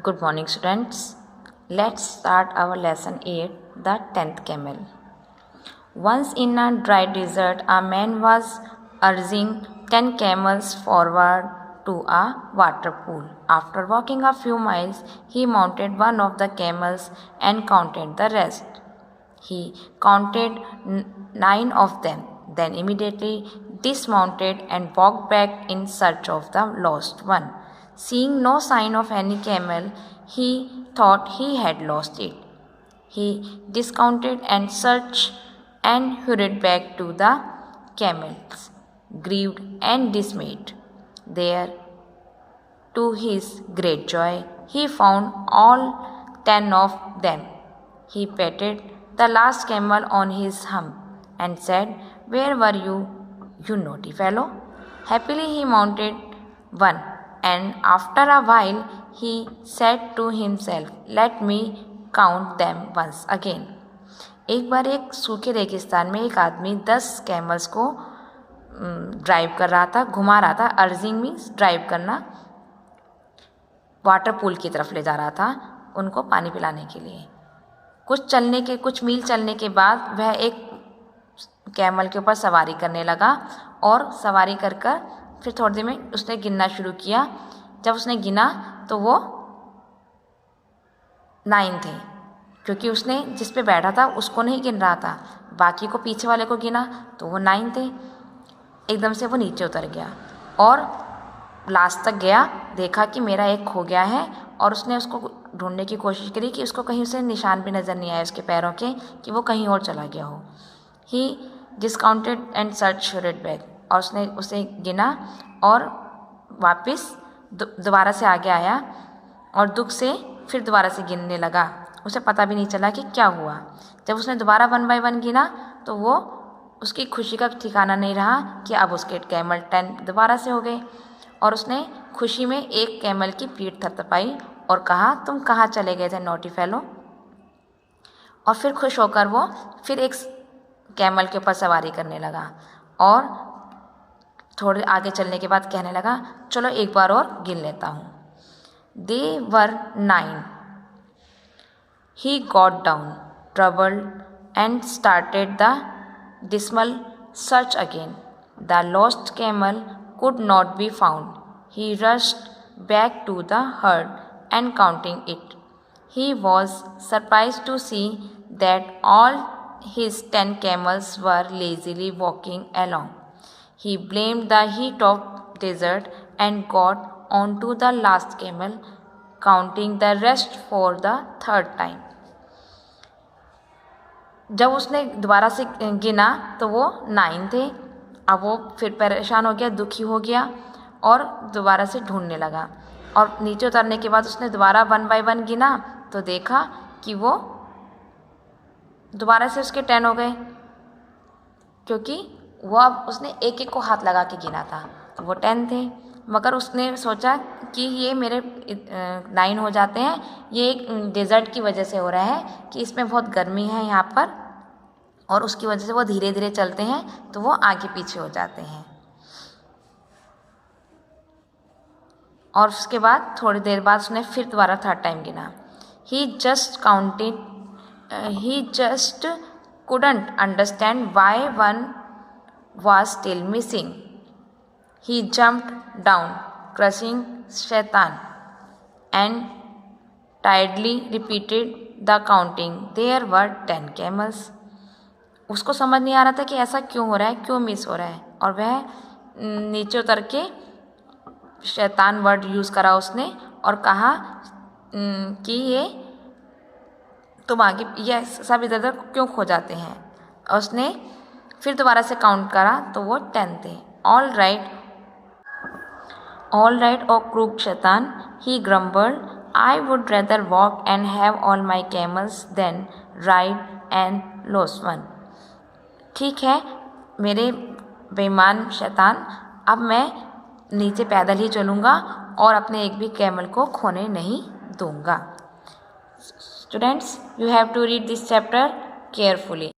Good morning, students. Let's start our lesson 8, the 10th camel. Once in a dry desert, a man was urging 10 camels forward to a water pool. After walking a few miles, he mounted one of the camels and counted the rest. He counted 9 of them, then immediately dismounted and walked back in search of the lost one. Seeing no sign of any camel, he thought he had lost it. He discounted and searched and hurried back to the camels, grieved and dismayed. There, to his great joy, he found all 10 of them. He patted the last camel on his hump and said, "Where were you, you naughty fellow?" Happily he mounted one, and after a while he said to himself, "Let me count them once again." एक बार एक सूखे रेगिस्तान में एक आदमी 10 camels को drive कर रहा था, घुमा रहा था। अर्जिंग मीन्स ड्राइव करना, वाटर पूल की तरफ ले जा रहा था उनको पानी पिलाने के लिए। कुछ मील चलने के बाद वह एक कैमल के ऊपर सवारी करने लगा और सवारी कर फिर थोड़ी देर में उसने गिनना शुरू किया। जब उसने गिना तो वो 9 थे, क्योंकि उसने जिस पे बैठा था उसको नहीं गिन रहा था, बाकी को पीछे वाले को गिना तो वो 9 थे। एकदम से वो नीचे उतर गया और लास्ट तक गया, देखा कि मेरा एक खो गया है, और उसने उसको ढूंढने की कोशिश करी कि उसको कहीं उसे निशान भी नज़र नहीं आया उसके पैरों के कि वो कहीं और चला गया हो। He discounted and search heard back, और उसने उसे गिना और वापस दोबारा से आगे आया और दुख से फिर दोबारा से गिनने लगा। उसे पता भी नहीं चला कि क्या हुआ। जब उसने दोबारा 1 बाय 1 गिना तो वो उसकी खुशी का ठिकाना नहीं रहा कि अब उसके कैमल 10 दोबारा से हो गए, और उसने खुशी में एक कैमल की पीठ थपथपाई और कहा, "तुम कहाँ चले गए थे नॉटी फेलो?" और फिर खुश होकर वो फिर एक कैमल के ऊपर सवारी करने लगा और थोड़े आगे चलने के बाद कहने लगा, "चलो एक बार और गिन लेता हूँ।" They were 9. He got down, troubled, and started the dismal search again. The lost camel could not be found. He rushed back to the herd and counting it. He was surprised to see that all his 10 camels were lazily walking along. He blamed the heat of desert and got onto the last camel, counting the rest for the 3rd time. जब उसने दोबारा से गिना तो वो 9 थे। अब वो फिर परेशान हो गया, दुखी हो गया और दोबारा से ढूंढने लगा, और नीचे उतरने के बाद उसने दोबारा 1 बाय 1 गिना तो देखा कि वो दोबारा से उसके 10 हो गए, क्योंकि वो अब उसने एक एक को हाथ लगा के गिना था तो वो 10 थे। मगर उसने सोचा कि ये मेरे 9 हो जाते हैं, ये एक डेजर्ट की वजह से हो रहा है कि इसमें बहुत गर्मी है यहाँ पर, और उसकी वजह से वो धीरे धीरे चलते हैं तो वो आगे पीछे हो जाते हैं। और उसके बाद थोड़ी देर बाद उसने फिर दोबारा 3rd टाइम गिना। ही just couldn't understand why one was still missing. He jumped down, cursing Shaitan, and tiredly repeated the counting. There were 10 camels. उसको समझ नहीं आ रहा था कि ऐसा क्यों हो रहा है, क्यों मिस हो रहा है, और वह नीचे उतर के शैतान वर्ड यूज़ करा उसने और कहा कि ये तुम आगे, ये सब इधर उधर क्यों खो जाते हैं। और उसने फिर दोबारा से काउंट करा तो वो 10 थे। ऑल राइट ओ क्रूक शैतान, he grumbled, I would rather walk and have all my camels than ride and lose one. ठीक है मेरे बेईमान शैतान, अब मैं नीचे पैदल ही चलूँगा और अपने एक भी कैमल को खोने नहीं दूँगा। Students, you have to read this chapter carefully.